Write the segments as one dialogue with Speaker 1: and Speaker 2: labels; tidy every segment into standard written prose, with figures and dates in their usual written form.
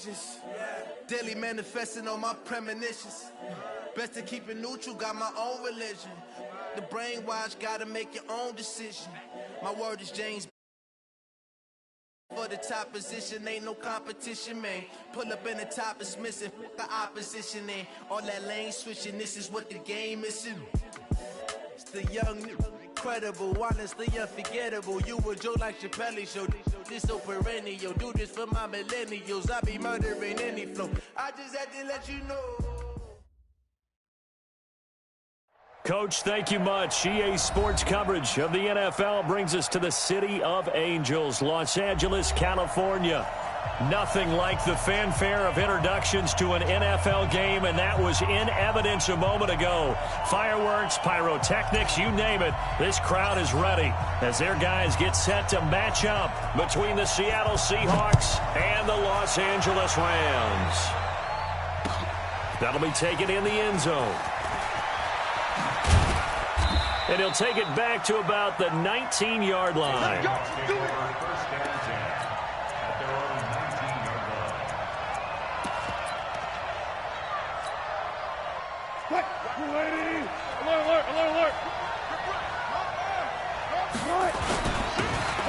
Speaker 1: visions. Daily manifesting on my premonitions. Best to keep it neutral, got my own religion. The brainwash, gotta make your own decision. My word is James. For the top position, ain't no competition, man. Pull up in the top is missing, the opposition in. All that lane switching, this is what the game is. It's the young, incredible, honestly unforgettable. You a joke like Chappelle show. This so perennial, do this for my millennials. I be murdering any flow. I just had to let you know.
Speaker 2: Coach, thank you much. EA Sports coverage of the NFL brings us to the City of Angels, Los Angeles, California. Nothing like the fanfare of introductions to an NFL game, and that was in evidence a moment ago. Fireworks, pyrotechnics, you name it. This crowd is ready as their guys get set to match up between the Seattle Seahawks and the Los Angeles Rams. That'll be taken in the end zone. And he'll take it back to about the 19-yard line.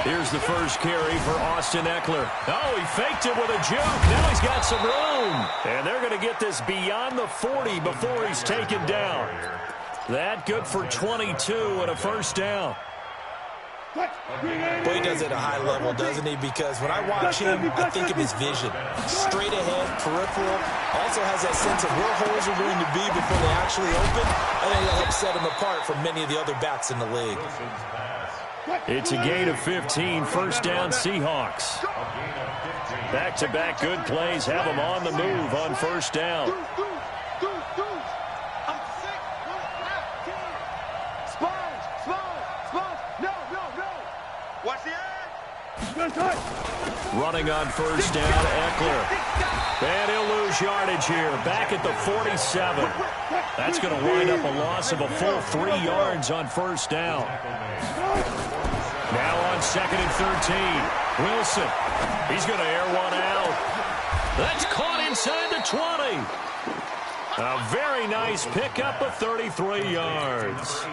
Speaker 2: Here's the first carry for Austin Eckler. Oh, he faked it with a juke. Now he's got some room. And they're going to get this beyond the 40 before he's taken down. That good for 22 and a first down.
Speaker 3: Boy, he does it at a high level, doesn't he? Because when I watch him, I think of his vision. Straight ahead, peripheral. Also has that sense of where holes are going to be before they actually open. I think that'll help set him apart from many of the other backs in the league.
Speaker 2: It's a gain of 15, first down Seahawks. Back-to-back good plays have them on the move on first down. Running on first down, Eckler. And he'll lose yardage here. Back at the 47. That's going to wind up a loss of a full 3 yards on first down. Now on second and 13. Wilson. He's going to air one out. That's caught inside the 20. A very nice pickup of 33 yards.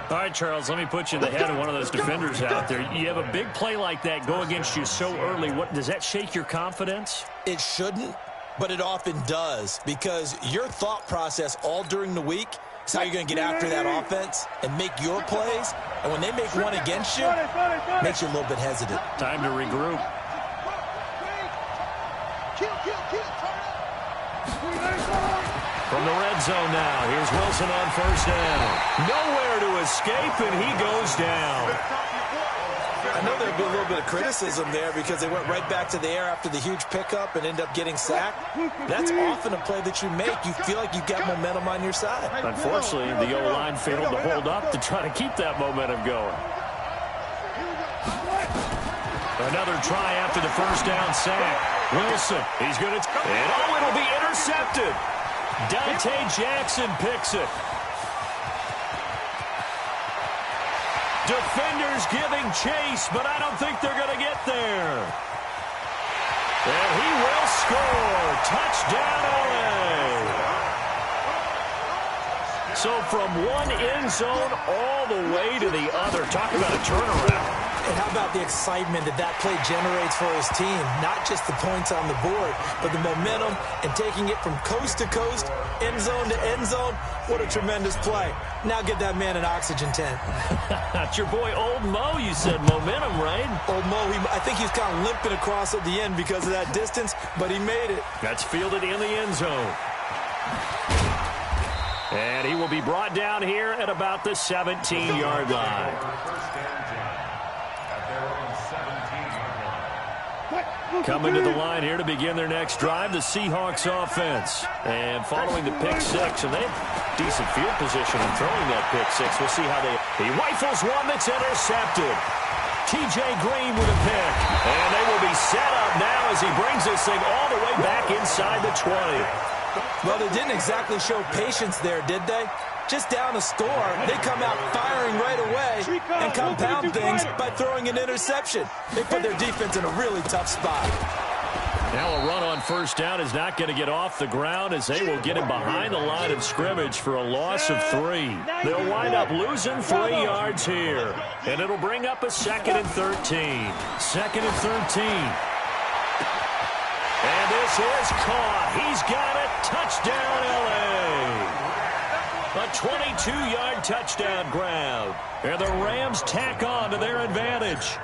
Speaker 2: All right, Charles, let me put you in the head of one of those defenders out there. You have a big play like that go against you so early. Does that shake your confidence?
Speaker 3: It shouldn't, but it often does, because your thought process all during the week is how you're going to get after that offense and make your plays. And when they make one against you, it makes you a little bit hesitant.
Speaker 2: Time to regroup. From the red zone now, here's Wilson on first down. Nowhere to escape, and he goes down.
Speaker 3: I know there'll be a little bit of criticism there because they went right back to the air after the huge pickup and end up getting sacked. That's often a play that you make. You feel like you've got momentum on your side.
Speaker 2: Unfortunately, the O-line failed to hold up to try to keep that momentum going. Another try after the first down sack. Wilson, he's going to... And it'll be intercepted. Dante Jackson picks it. Defenders giving chase, but I don't think they're going to get there. And he will score. Touchdown, LA. So from one end zone all the way to the other. Talk about a turnaround.
Speaker 3: And how about the excitement that play generates for his team? Not just the points on the board, but the momentum and taking it from coast to coast, end zone to end zone. What a tremendous play. Now get that man an oxygen tent.
Speaker 2: That's your boy Old Mo. You said momentum, right?
Speaker 3: Old Mo, I think he's kind of limping across at the end because of that distance, but he made it.
Speaker 2: That's fielded in the end zone. And he will be brought down here at about the 17-yard line. Coming to the line here to begin their next drive, the Seahawks offense. And following the pick six, and they have decent field position in throwing that pick six. We'll see how he rifles one that's intercepted. T.J. Green with a pick. And they will be set up now as he brings this thing all the way back inside the 20.
Speaker 3: Well, they didn't exactly show patience there, did they? Just down a score, they come out firing right away and compound things by throwing an interception. They put their defense in a really tough spot.
Speaker 2: Now a run on first down is not going to get off the ground as they will get him behind the line of scrimmage for a loss of 3. They'll wind up losing 3 yards here. And it'll bring up a 2nd and 13. 2nd and 13. And this is caught. He's got it. Touchdown, L.A. A 22-yard touchdown grab. And the Rams tack on to their advantage.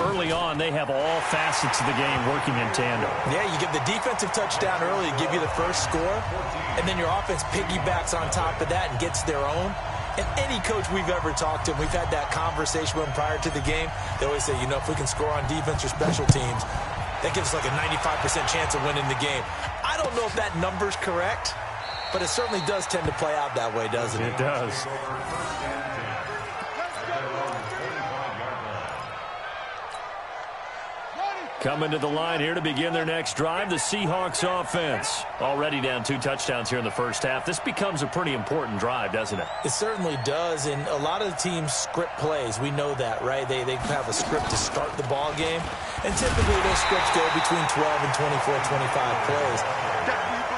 Speaker 2: Early on, they have all facets of the game working in tandem.
Speaker 3: Yeah, you give the defensive touchdown early to give you the first score, and then your offense piggybacks on top of that and gets their own. And any coach we've ever talked to, we've had that conversation with them prior to the game, they always say, if we can score on defense or special teams, that gives us like a 95% chance of winning the game. I don't know if that number's correct, but it certainly does tend to play out that way, doesn't it?
Speaker 2: It does. Coming to the line here to begin their next drive, the Seahawks offense. Already down 2 touchdowns here in the first half. This becomes a pretty important drive, doesn't it?
Speaker 3: It certainly does, and a lot of the teams script plays. We know that, right? They have a script to start the ball game, and typically those scripts go between 12 and 24, 25 plays.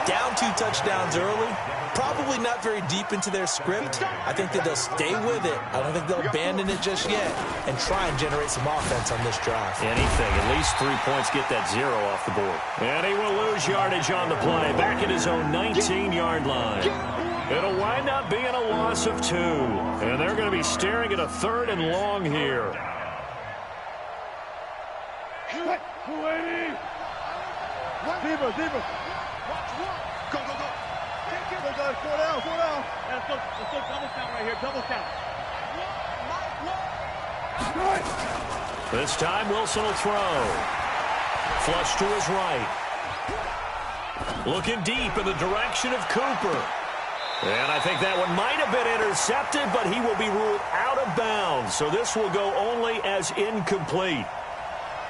Speaker 3: Down 2 touchdowns early, probably not very deep into their script. I think that they'll stay with it. I don't think they'll abandon it just yet and try and generate some offense on this drive.
Speaker 2: Anything. At least 3 points, get that 0 off the board. And he will lose yardage on the play. Back at his own 19-yard line. It'll wind up being a loss of 2. And they're going to be staring at a 3rd and long here.
Speaker 4: Deeper. Go. Four down. Let's go double count right here. Double count.
Speaker 2: This time Wilson will throw. Flush to his right. Looking deep in the direction of Cooper. And I think that one might have been intercepted, but he will be ruled out of bounds. So this will go only as incomplete.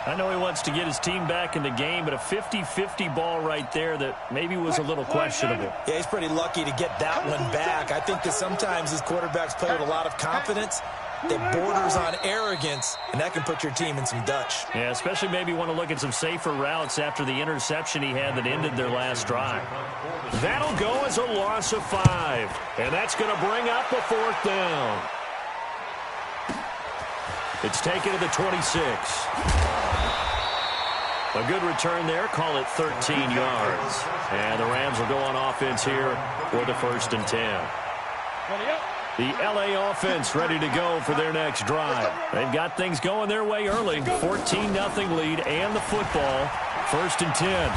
Speaker 2: I know he wants to get his team back in the game, but a 50-50 ball right there that maybe was a little questionable.
Speaker 3: Yeah, he's pretty lucky to get that one back. I think that sometimes these quarterbacks play with a lot of confidence that borders on arrogance, and that can put your team in some Dutch.
Speaker 2: Yeah, especially maybe want to look at some safer routes after the interception he had that ended their last drive. That'll go as a loss of 5, and that's going to bring up a 4th down. It's taken to the 26. A good return there. Call it 13 yards. And the Rams will go on offense here for the 1st and 10. The L.A. offense ready to go for their next drive. They've got things going their way early. 14-0 lead and the football. 1st and 10.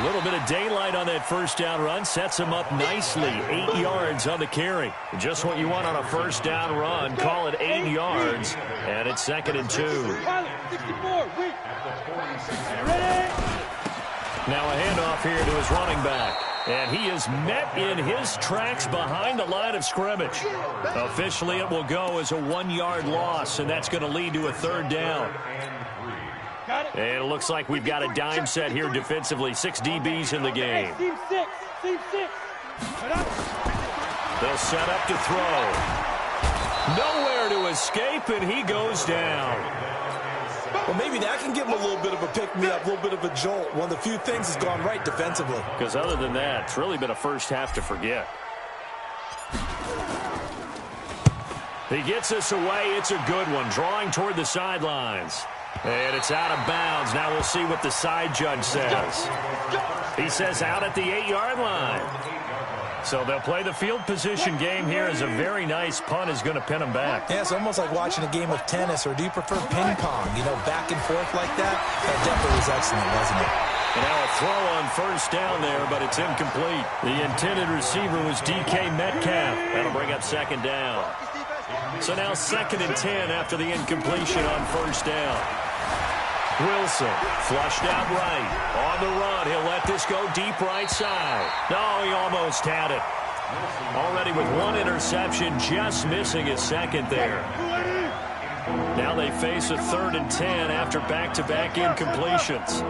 Speaker 2: A little bit of daylight on that first down run. Sets them up nicely. 8 yards on the carry. Just what you want on a first down run. Call it 8 yards. And it's 2nd and 2. Now a handoff here to his running back. And he is met in his tracks behind the line of scrimmage. Officially, it will go as a 1-yard loss, and that's going to lead to a 3rd down. And it looks like we've got a dime set here defensively. 6 DBs in the game.
Speaker 4: Team 6.
Speaker 2: They'll set up to throw. Nowhere to escape, and he goes down.
Speaker 3: Well, maybe that can give him a little bit of a pick-me-up, a little bit of a jolt. One of the few things has gone right defensively.
Speaker 2: Because other than that, it's really been a first half to forget. He gets us away. It's a good one. Drawing toward the sidelines. And it's out of bounds. Now we'll see what the side judge says. He says out at the 8-yard line. So they'll play the field position game here as a very nice punt is going to pin them back.
Speaker 3: Yeah, it's almost like watching a game of tennis, or do you prefer ping pong? Back and forth like that? That definitely was excellent, wasn't it?
Speaker 2: And now a throw on first down there, but it's incomplete. The intended receiver was DK Metcalf. That'll bring up 2nd down. So now 2nd and 10 after the incompletion on first down. Wilson flushed out right. On the run, he'll let this go deep right side. No, he almost had it. Already with 1 interception, just missing his 2nd there. Now they face a 3rd and 10 after back-to-back incompletions.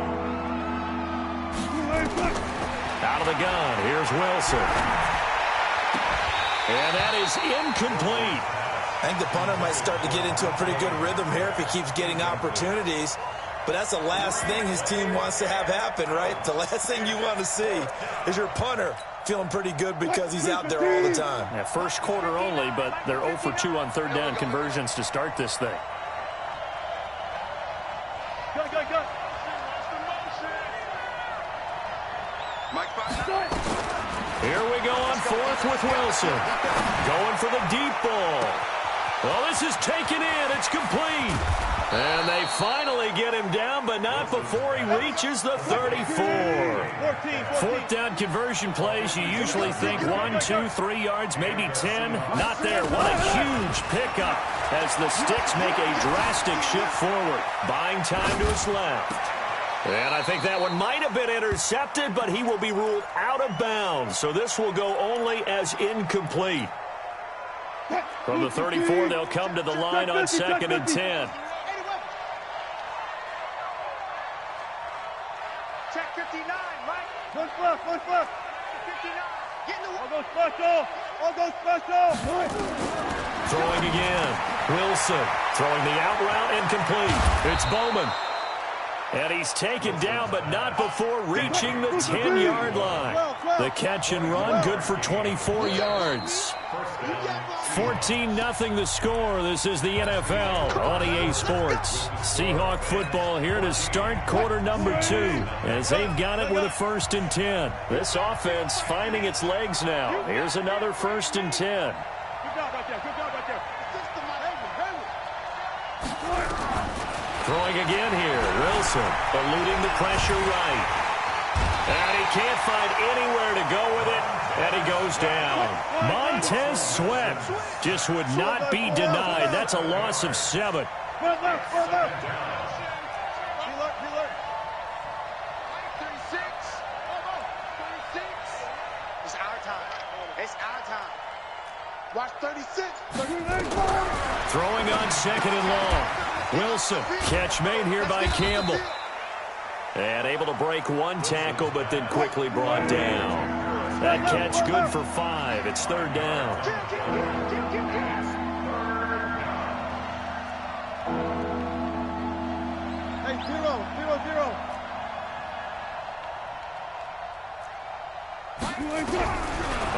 Speaker 2: Out of the gun, here's Wilson. And that is incomplete.
Speaker 3: I think the punter might start to get into a pretty good rhythm here if he keeps getting opportunities. but that's the last thing his team wants to have happen, right? The last thing you want to see is your punter feeling pretty good because he's out there all the time.
Speaker 2: Yeah, first quarter only, but they're 0 for 2 on third down conversions to start this thing.
Speaker 4: Go.
Speaker 2: Here we go on fourth with Wilson. Going for the deep ball. Well, this is taken in. It's complete. And they finally get him down, but not before he reaches the 34. Fourth down conversion plays, you usually think 1, 2, 3 yards, maybe 10. Not there. What a huge pickup as the Sticks make a drastic shift forward, buying time to his left. And I think that one might have been intercepted, but he will be ruled out of bounds. So this will go only as incomplete. From the 34, they'll come to the line on 2nd and 10.
Speaker 4: Check 59, right? One flush. 59. Get in the all go special.
Speaker 2: Throwing again. Wilson throwing the out route incomplete. It's Bowman. And he's taken down, but not before reaching the 10-yard line. The catch and run, good for 24 yards. 14-0 the score. This is the NFL on EA Sports. Seahawk football here to start quarter number 2 as they've got it with a 1st and 10. This offense finding its legs now. Here's another 1st and 10.
Speaker 4: Good job right there.
Speaker 2: Throwing again here. Wilson eluding the pressure right. And he can't find anywhere to go with it. And he goes down. Montez Sweat just would not be denied. That's a loss of 7.
Speaker 4: Front left. 36. It's our time. Watch 36.
Speaker 2: Throwing on 2nd and long. Wilson, catch made here by Campbell. And able to break one tackle, but then quickly brought down. That catch good for 5. It's 3rd down.
Speaker 4: Hey, 0.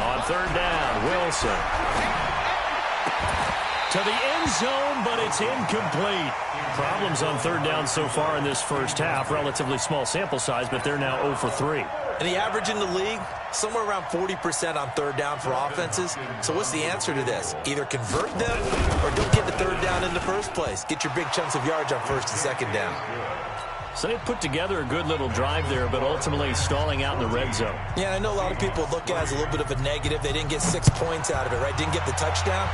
Speaker 2: On 3rd down, Wilson. To the end zone, but it's incomplete. Problems on 3rd down so far in this first half. Relatively small sample size, but they're now 0 for 3.
Speaker 3: And the average in the league, somewhere around 40% on 3rd down for offenses. So what's the answer to this? Either convert them or don't get the 3rd down in the first place. Get your big chunks of yards on 1st and 2nd down.
Speaker 2: So they put together a good little drive there, but ultimately stalling out in the red zone.
Speaker 3: Yeah, I know a lot of people look at it as a little bit of a negative. They didn't get 6 points out of it, right? Didn't get the touchdown.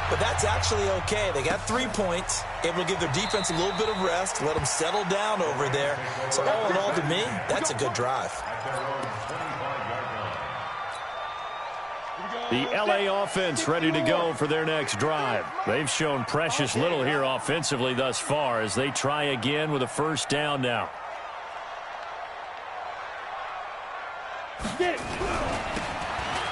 Speaker 3: But that's actually okay. They got 3 points, able to give their defense a little bit of rest, let them settle down over there. So all in all, to me, that's a good drive.
Speaker 2: The LA offense ready to go for their next drive. They've shown precious little here offensively thus far as they try again with a 1st down now.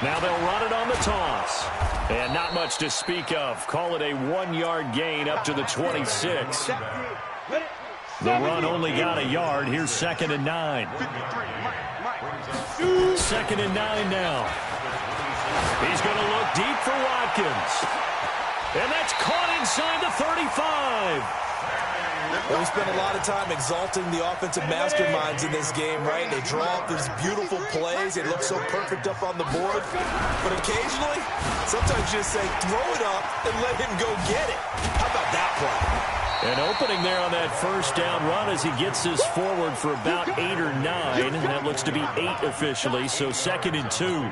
Speaker 2: Now they'll run it on the toss. And not much to speak of. Call it a 1-yard gain up to the 26. The run only got a yard. Here's 2nd and 9. 2nd and 9 now. He's going to look deep for Watkins. And that's caught inside the 35.
Speaker 3: Well, we spent a lot of time exalting the offensive masterminds in this game, right? They draw up these beautiful plays. They look so perfect up on the board. But occasionally, sometimes you just say, throw it up and let him go get it. How about that play?
Speaker 2: An opening there on that 1st down run as he gets this forward for about 8 or 9. And that looks to be 8 officially, so 2nd and 2.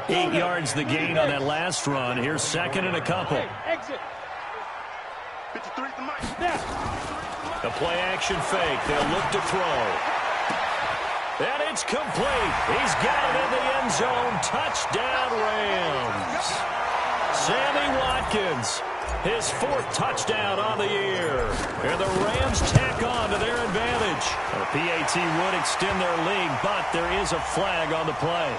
Speaker 2: 8 yards the gain on that last run. Here's 2nd and a couple.
Speaker 4: Exit. 53 the mic.
Speaker 2: The play action fake. They'll look to throw. And it's complete. He's got it in the end zone. Touchdown Rams. Sammy Watkins, his 4th touchdown on the year. And the Rams tack on to their advantage. The PAT would extend their lead, but there is a flag on the play.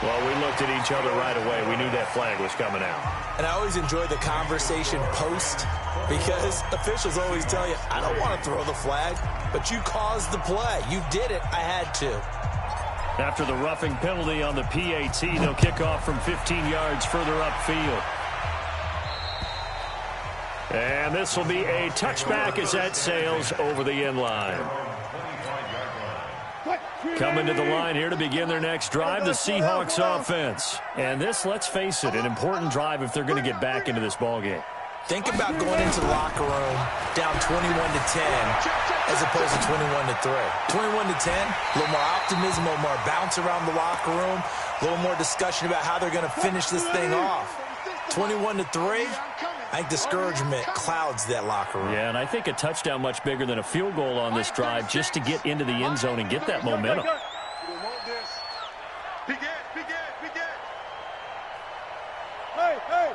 Speaker 2: Well, we looked at each other right away. We knew that flag was coming out.
Speaker 3: And I always enjoy the conversation post because officials always tell you, I don't want to throw the flag, but you caused the play. You did it. I had to.
Speaker 2: After the roughing penalty on the PAT, they'll kick off from 15 yards further upfield. And this will be a touchback as that sails over the end line. Coming to the line here to begin their next drive, the Seahawks offense. And this, let's face it, an important drive if they're going to get back into this ballgame.
Speaker 3: Think about going into the locker room down 21-10 as opposed to 21-3. 21-10, a little more optimism, a little more bounce around the locker room, a little more discussion about how they're going to finish this thing off. 21-3, I think discouragement clouds that locker room.
Speaker 2: Yeah, and I think a touchdown much bigger than a field goal on this drive just to get into the end zone and get that momentum.
Speaker 4: Hey, hey.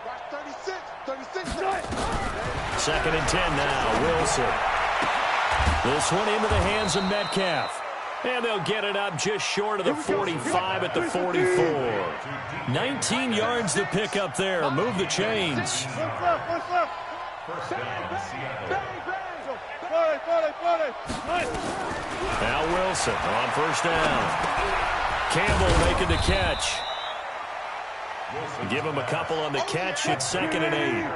Speaker 4: Watch 36.
Speaker 2: Second and 10 now, Wilson. This one into the hands of Metcalf. And they'll get it up just short of the 45 at the 44. 19 yards to pick up there. Move the chains. Now Wilson on first down. Campbell making the catch. Give him a couple on the catch. It's 2nd and 8.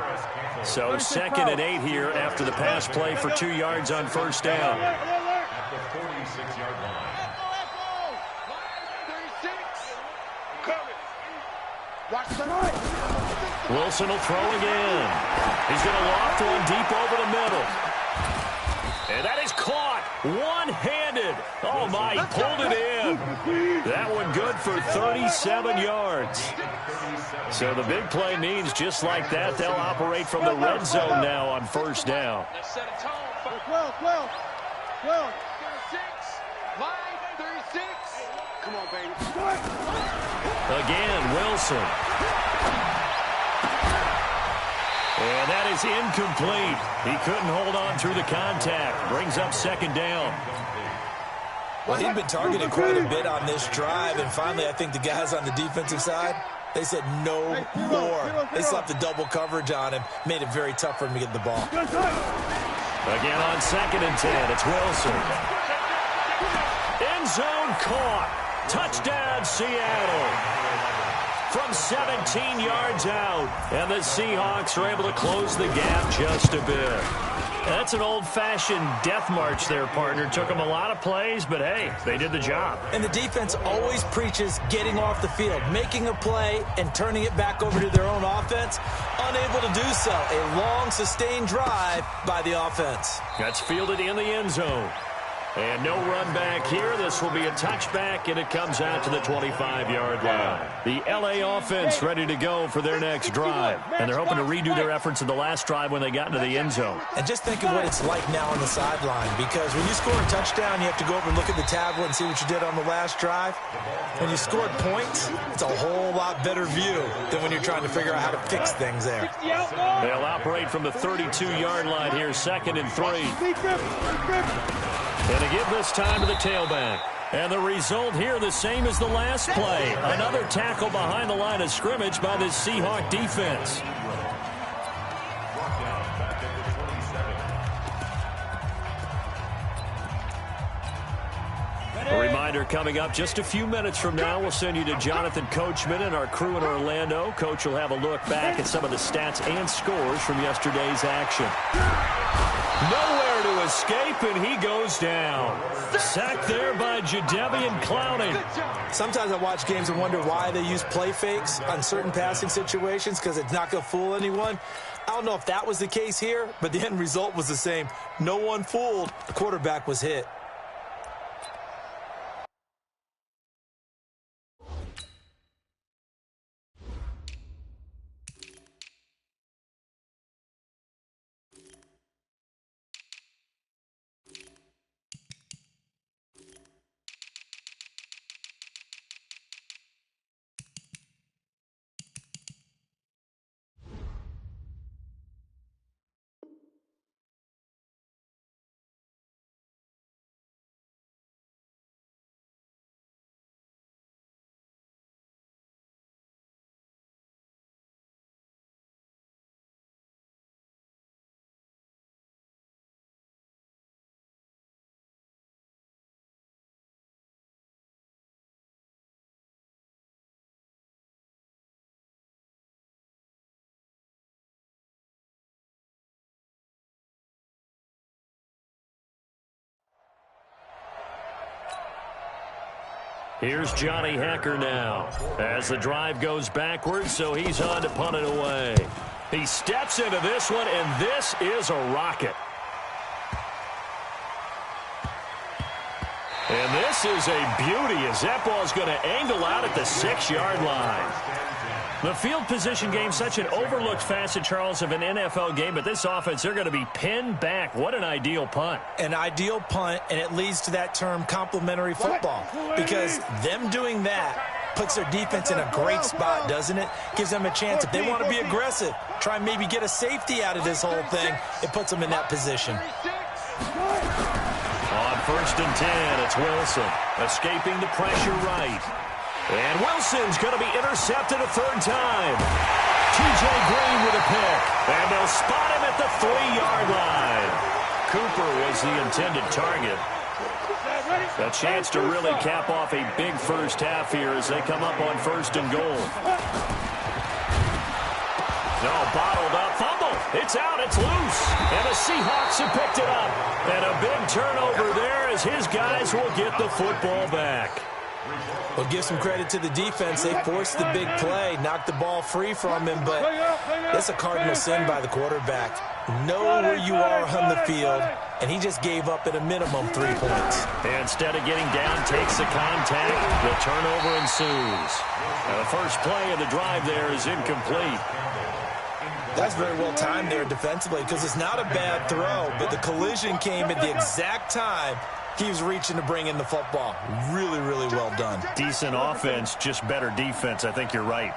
Speaker 2: So 2nd and 8 here after the pass play for 2 yards on first down.
Speaker 4: At the 46-yard line.
Speaker 2: Wilson will throw again. He's going to loft one deep over the middle. And that is caught one-handed. Oh, my, he pulled it in. That one good for 37 yards. So the big play means just like that, they'll operate from the red zone now on first down.
Speaker 4: 12. 36. Come on, baby.
Speaker 2: Again, Wilson. And that is incomplete. He couldn't hold on through the contact. Brings up 2nd down.
Speaker 3: Well, he'd been targeted quite a bit on this drive, and finally I think the guys on the defensive side, they said no more. They slapped the double coverage on him, made it very tough for him to get the ball.
Speaker 2: Again on 2nd and 10, it's Wilson. End zone caught. Touchdown, Seattle. From 17 yards out, and the Seahawks are able to close the gap just a bit. That's an old-fashioned death march there, partner. Took them a lot of plays, but, hey, they did the job.
Speaker 3: And the defense always preaches getting off the field, making a play, and turning it back over to their own offense. Unable to do so. A long, sustained drive by the offense.
Speaker 2: That's fielded in the end zone. And no run back here. This will be a touchback, and it comes out to the 25-yard line. The L.A. offense ready to go for their next drive. And they're hoping to redo their efforts in the last drive when they got into the end zone.
Speaker 3: And just think of what it's like now on the sideline, because when you score a touchdown, you have to go over and look at the tablet and see what you did on the last drive. When you scored points, it's a whole lot better view than when you're trying to figure out how to fix things there.
Speaker 2: They'll operate from the 32-yard line here, 2nd and 3. And to give this time to the tailback. And the result here the same as the last play. Another tackle behind the line of scrimmage by the Seahawk defense. A reminder coming up just a few minutes from now, we'll send you to Jonathan Coachman and our crew in Orlando. Coach will have a look back at some of the stats and scores from yesterday's action. Nowhere to escape, and he goes down. Sacked there by Jadeveon Clowney.
Speaker 3: Sometimes I watch games and wonder why they use play fakes on certain passing situations, because it's not going to fool anyone. I don't know if that was the case here, but the end result was the same. No one fooled. The quarterback was hit.
Speaker 2: Here's Johnny Hecker now as the drive goes backwards, so he's on to punt it away. He steps into this one, and this is a rocket. And this is a beauty as that ball is going to angle out at the 6-yard line. The field position game, such an overlooked facet, Charles, of an NFL game, but this offense, they're going to be pinned back. What an ideal punt.
Speaker 3: An ideal punt, and it leads to that term complementary football, because them doing that puts their defense in a great spot, doesn't it? Gives them a chance. If they want to be aggressive, try and maybe get a safety out of this whole thing, it puts them in that position.
Speaker 2: On 1st and 10, it's Wilson escaping the pressure right. And Wilson's going to be intercepted a 3rd time. T.J. Green with a pick. And they'll spot him at the 3-yard line. Cooper was the intended target. A chance to really cap off a big first half here as they come up on 1st and goal. No, bottled up. Fumble. It's out. It's loose. And the Seahawks have picked it up. And a big turnover there as his guys will get the football back.
Speaker 3: Well, give some credit to the defense. They forced the big play, knocked the ball free from him, but that's a cardinal sin by the quarterback. Know where you are on the field, and he just gave up at a minimum 3 points.
Speaker 2: And instead of getting down, takes the contact. The turnover ensues. And the first play of the drive there is incomplete.
Speaker 3: That's very well timed there defensively because it's not a bad throw, but the collision came at the exact time he was reaching to bring in the football. Really, really well done.
Speaker 2: Decent offense, just better defense. I think you're right.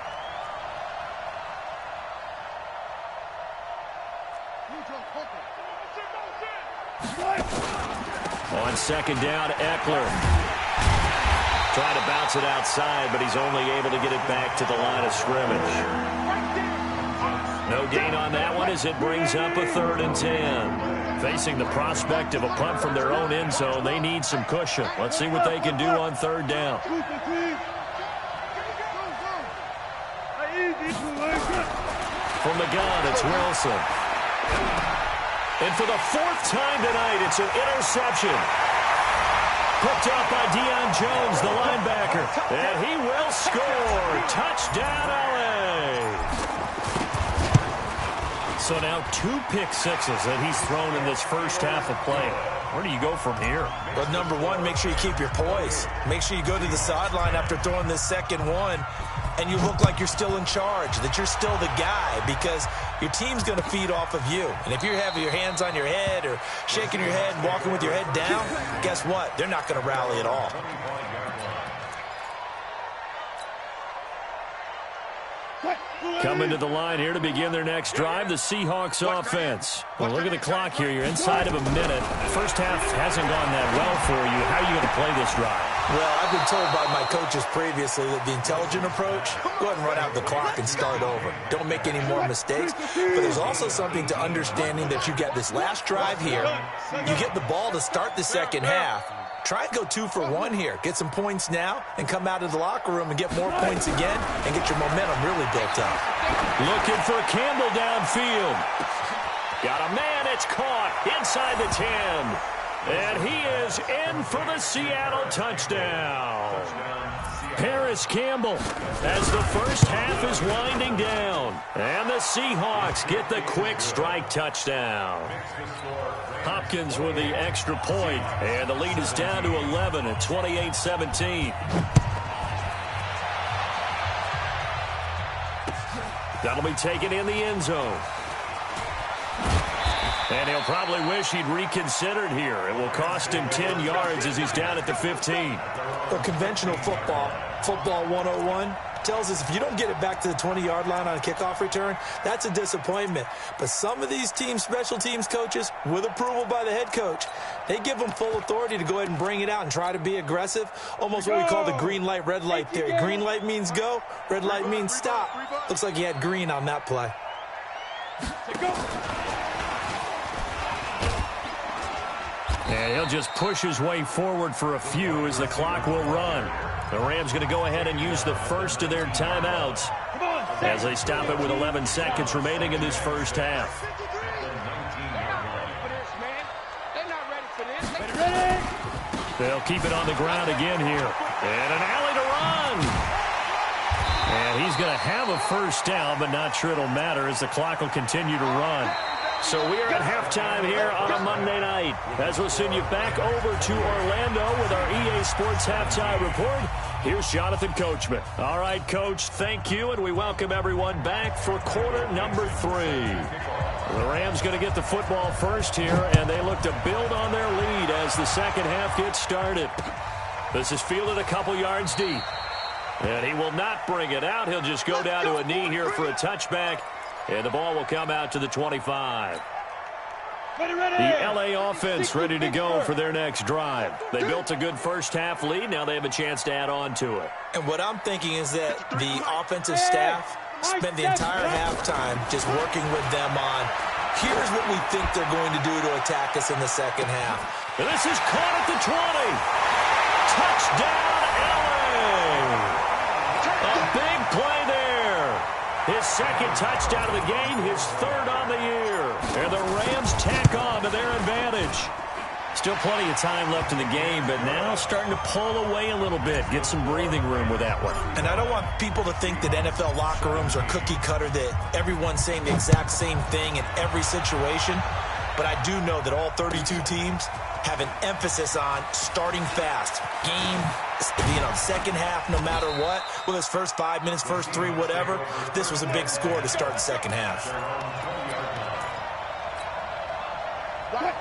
Speaker 2: On 2nd down, Eckler. Trying to bounce it outside, but he's only able to get it back to the line of scrimmage. No gain on that one as it brings up a 3rd and 10. Facing the prospect of a punt from their own end zone, they need some cushion. Let's see what they can do on 3rd down. From the gun, it's Wilson. And for the 4th time tonight, it's an interception. Picked up by Deion Jones, the linebacker. And he will score. Touchdown, LA. So now 2 pick sixes that he's thrown in this first half of play. Where do you go from here?
Speaker 3: Well, number one, make sure you keep your poise. Make sure you go to the sideline after throwing this second one, and you look like you're still in charge, that you're still the guy, because your team's going to feed off of you. And if you're having your hands on your head or shaking your head and walking with your head down, guess what? They're not going to rally at all.
Speaker 2: Coming to the line here to begin their next drive, the Seahawks offense. Well, look at the clock here. You're inside of a minute. First half hasn't gone that well for you. How are you going to play this drive?
Speaker 3: Well, I've been told by my coaches previously that the intelligent approach, go ahead and run out the clock and start over. Don't make any more mistakes. But there's also something to understanding that you get this last drive here. You get the ball to start the second half. Try and go 2 for 1 here. Get some points now and come out of the locker room and get more points again and get your momentum really built up.
Speaker 2: Looking for Campbell downfield. Got a man. It's caught inside the 10. And he is in for the Seattle touchdown. Paris Campbell as the first half is winding down. And the Seahawks get the quick strike touchdown. Hopkins with the extra point, and the lead is down to 11 at 28-17. That'll be taken in the end zone. And he'll probably wish he'd reconsidered here. It will cost him 10 yards as he's down at the 15.
Speaker 3: Well, conventional football 101, tells us if you don't get it back to the 20-yard line on a kickoff return, that's a disappointment. But some of these teams, special teams coaches, with approval by the head coach, they give them full authority to go ahead and bring it out and try to be aggressive. Almost what we call the green light, red light theory. Green light means go, red light means stop. Looks like he had green on that play.
Speaker 2: And he'll just push his way forward for a few as the clock will run. The Rams going to go ahead and use the first of their timeouts as they stop it with 11 seconds remaining in this first half. They'll keep it on the ground again here. And an alley to run. And he's going to have a first down, but not sure it'll matter as the clock will continue to run. So we are at halftime here on a Monday night. As we'll send you back over to Orlando with our EA Sports Halftime Report. Here's Jonathan Coachman. All right, Coach, thank you, and we welcome everyone back for quarter number 3. The Rams going to get the football first here, and they look to build on their lead as the second half gets started. This is fielded a couple yards deep. And he will not bring it out. He'll just go down to a knee here for a touchback. And the ball will come out to the 25. The LA offense ready to go for their next drive. They built a good first half lead. Now they have a chance to add on to it.
Speaker 3: And what I'm thinking is that the offensive staff spent the entire halftime just working with them on, here's what we think they're going to do to attack us in the second half.
Speaker 2: And this is caught at the 20. Touchdown, LA. A big play there. His second touchdown of the game, his third on the year. And the Rams tack on to their advantage. Still plenty of time left in the game, but now starting to pull away a little bit. Get some breathing room with that one.
Speaker 3: And I don't want people to think that NFL locker rooms are cookie cutter, that everyone's saying the exact same thing in every situation. But I do know that all 32 teams have an emphasis on starting fast. Second half, no matter what, whether it's first 5 minutes, first 3, whatever, this was a big score to start the second half.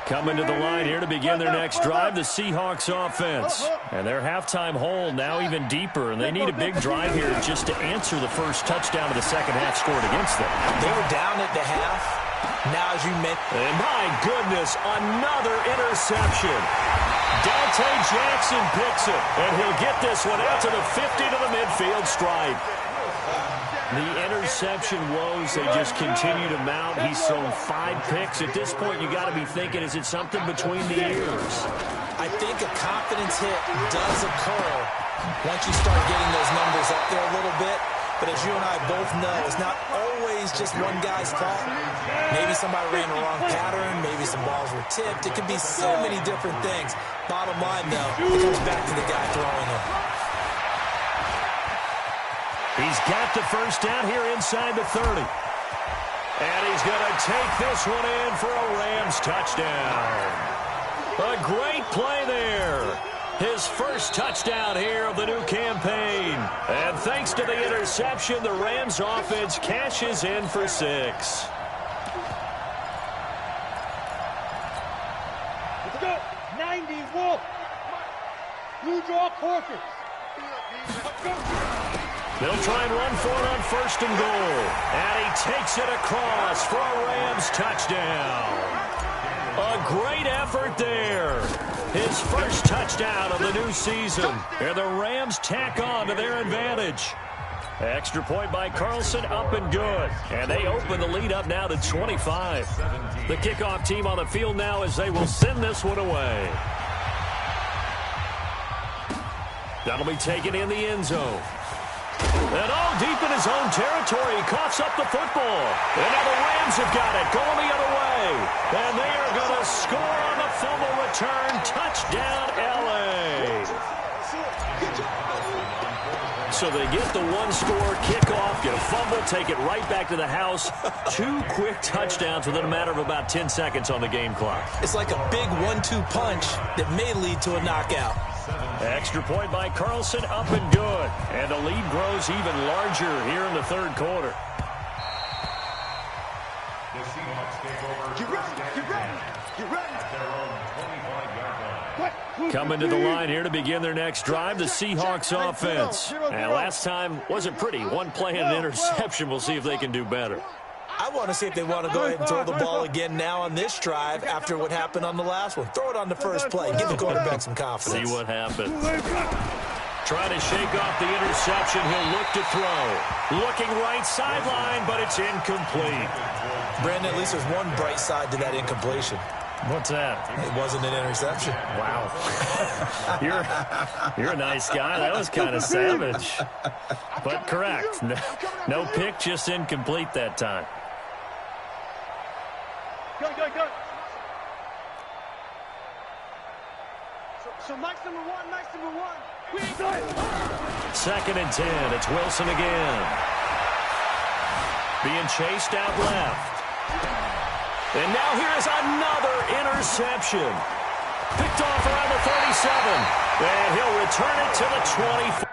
Speaker 2: Coming to the line here to begin their next drive, the Seahawks offense. And their halftime hole now even deeper, and they need a big drive here just to answer the first touchdown of the second half scored against them.
Speaker 3: They were down at the half. Now, as you mentioned,
Speaker 2: and my goodness, another interception. Dante Jackson picks it, and he'll get this one out to the 50 to the midfield stripe. The interception woes, they just continue to mount. He's thrown 5 picks. At this point, you got to be thinking, is it something between the ears?
Speaker 3: I think a confidence hit does occur once you start getting those numbers up there a little bit. But as you and I both know, it's not always just one guy's fault. Maybe somebody ran the wrong pattern. Maybe some balls were tipped. It could be so many different things. Bottom line, though, it comes back to the guy throwing them.
Speaker 2: He's got the first down here inside the 30. And he's going to take this one in for a Rams touchdown. A great play there. His first touchdown here of the new campaign. And thanks to the interception, the Rams offense cashes in for 6.
Speaker 4: Let's go. 90 Wolf. Blue draw quarters.
Speaker 2: They'll try and run for it on first and goal. And he takes it across for a Rams touchdown. A great effort there. His first touchdown of the new season. And the Rams tack on to their advantage. Extra point by Carlson, up and good. And they open the lead up now to 25. The kickoff team on the field now as they will send this one away. That'll be taken in the end zone. And all deep in his own territory, he coughs up the football. And now the Rams have got it, going the other way. And they are going to score on the fumble return. Touchdown, LA. So they get the one-score kickoff, get a fumble, take it right back to the house. 2 quick touchdowns within a matter of about 10 seconds on the game clock.
Speaker 3: It's like a big 1-2 punch that may lead to a knockout.
Speaker 2: Extra point by Carlson, up and good. And the lead grows even larger here in the third quarter. Coming to the line here to begin their next drive, the Seahawks offense. And last time wasn't pretty. 1 play and an interception. We'll see if they can do better.
Speaker 3: I want to see if they want to go ahead and throw the ball again now on this drive after what happened on the last one. Throw it on the first play. Give the quarterback some confidence.
Speaker 2: See what happens. Trying to shake off the interception. He'll look to throw. Looking right sideline, but it's incomplete.
Speaker 3: Brandon, at least there's one bright side to that incompletion.
Speaker 2: What's that?
Speaker 3: It wasn't an interception.
Speaker 2: Wow. You're a nice guy. That was kind of savage. But correct. No pick, just incomplete that time.
Speaker 4: Go. So Mike's number one.
Speaker 2: 2nd and 10. It's Wilson again. Being chased out left. And now here's another interception. Picked off around the 37. And he'll return it to the 24.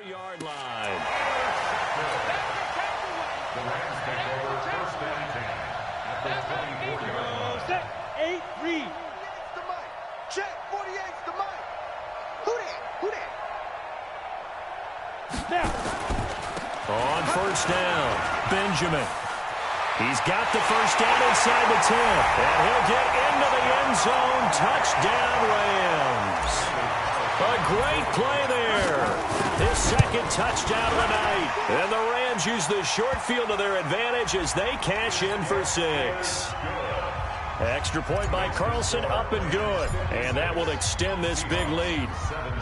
Speaker 2: Yard line.
Speaker 5: The Rams take over 1st and 10 at the 24-yard line.
Speaker 4: Set, 8, read.
Speaker 1: The mic. Check. 48's the mic. Who that? Who that?
Speaker 4: Snap.
Speaker 2: On 1st down, Benjamin. He's got the 1st down inside the 10. And he'll get into the end zone. Touchdown, Rams. A great play there. His 2nd touchdown of the night. And the Rams use the short field to their advantage as they cash in for 6. Extra point by Carlson, up and good. And that will extend this big lead.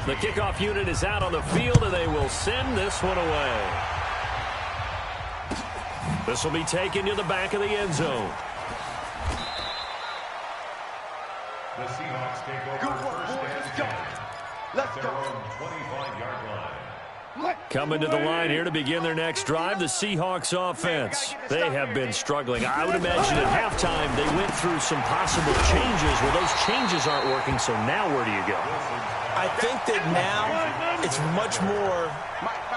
Speaker 2: The kickoff unit is out on the field, and they will send this one away. This will be taken to the back of the end zone.
Speaker 5: The Seahawks take over 1st and 10. Let's go. 25-yard line.
Speaker 2: Coming to the line here to begin their next drive, the Seahawks offense. They have been struggling. I would imagine at halftime they went through some possible changes. Well, those changes aren't working, so now where do you go?
Speaker 3: I think that now it's much more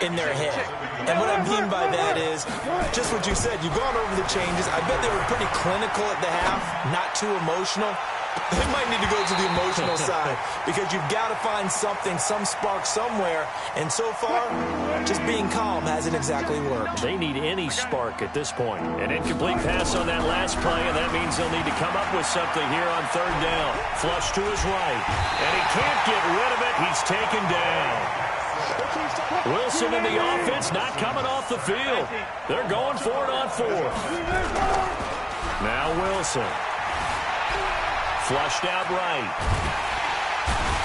Speaker 3: in their head. And what I mean by that is just what you said. You've gone over the changes. I bet they were pretty clinical at the half, not too emotional. They might need to go to the emotional side because you've got to find something, some spark somewhere. And so far, just being calm hasn't exactly worked.
Speaker 2: They need any spark at this point. An incomplete pass on that last play, and that means they'll need to come up with something here on 3rd down. Flush to his right, and he can't get rid of it. He's taken down. Wilson in the offense not coming off the field. They're going for it on 4th. Now Wilson. Flushed out right.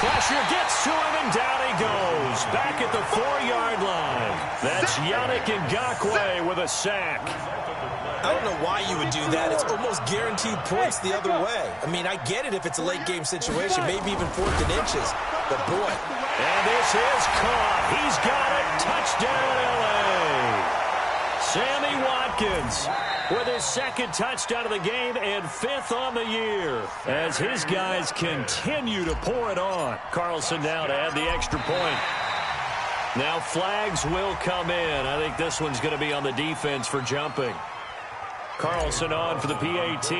Speaker 2: Pressure gets to him, and down he goes. Back at the 4-yard line. That's Yannick Ngakoue with a sack.
Speaker 3: I don't know why you would do that. It's almost guaranteed points the other way. I mean, I get it if it's a late-game situation, maybe even 4th and inches. But, boy.
Speaker 2: And this is caught. He's got it. Touchdown, L.A. Sammy Watkins with his 2nd touchdown of the game and 5th on the year as his guys continue to pour it on. Carlson now to add the extra point. Now flags will come in. I think this one's going to be on the defense for jumping. Carlson on for the PAT.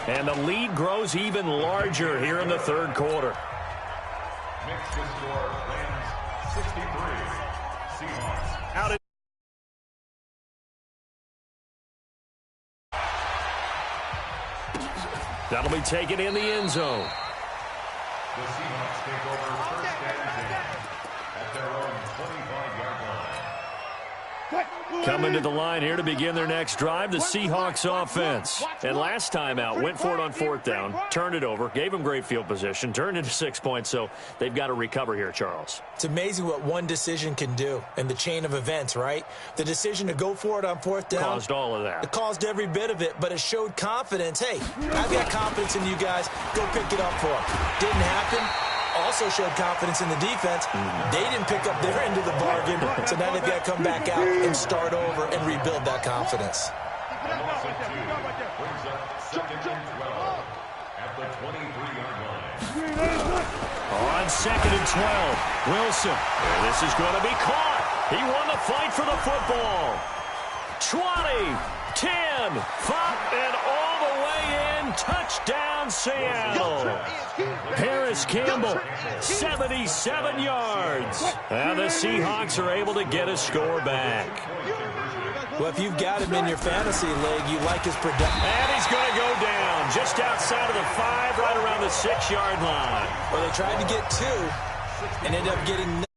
Speaker 2: And the lead grows even larger here in the 3rd quarter.
Speaker 5: Makes the score Rams 63. Seahawks
Speaker 2: Out it. That'll be taken in the end zone.
Speaker 5: The Seahawks take over 1st and 10 at their own 25-yard line.
Speaker 2: Coming to the line here to begin their next drive, the Seahawks offense. And last time out, went for it on 4th down, turned it over, gave them great field position, turned into 6 points, so they've got to recover here, Charles.
Speaker 3: It's amazing what one decision can do in the chain of events, right? The decision to go for it on 4th down.
Speaker 2: Caused all of that.
Speaker 3: It caused every bit of it, but it showed confidence. Hey, I've got confidence in you guys. Go pick it up for them. Didn't happen. Also showed confidence in the defense. They didn't pick up their end of the bargain, so now they've got to come back out and start over and rebuild that confidence.
Speaker 5: A loss of 2 brings up 2nd and 12 at the 23-yard line.
Speaker 2: On 2nd and 12, Wilson. And this is going to be caught. He won the fight for the football. 20, 10, 5, and all the way in. Touchdown, Seattle. Harris Campbell, 77 yards. And the Seahawks are able to get a score back.
Speaker 3: Well, if you've got him in your fantasy league, you like his production.
Speaker 2: And he's going to go down just outside of the 5, right around the 6-yard line.
Speaker 3: Well, they tried to get 2 and ended up getting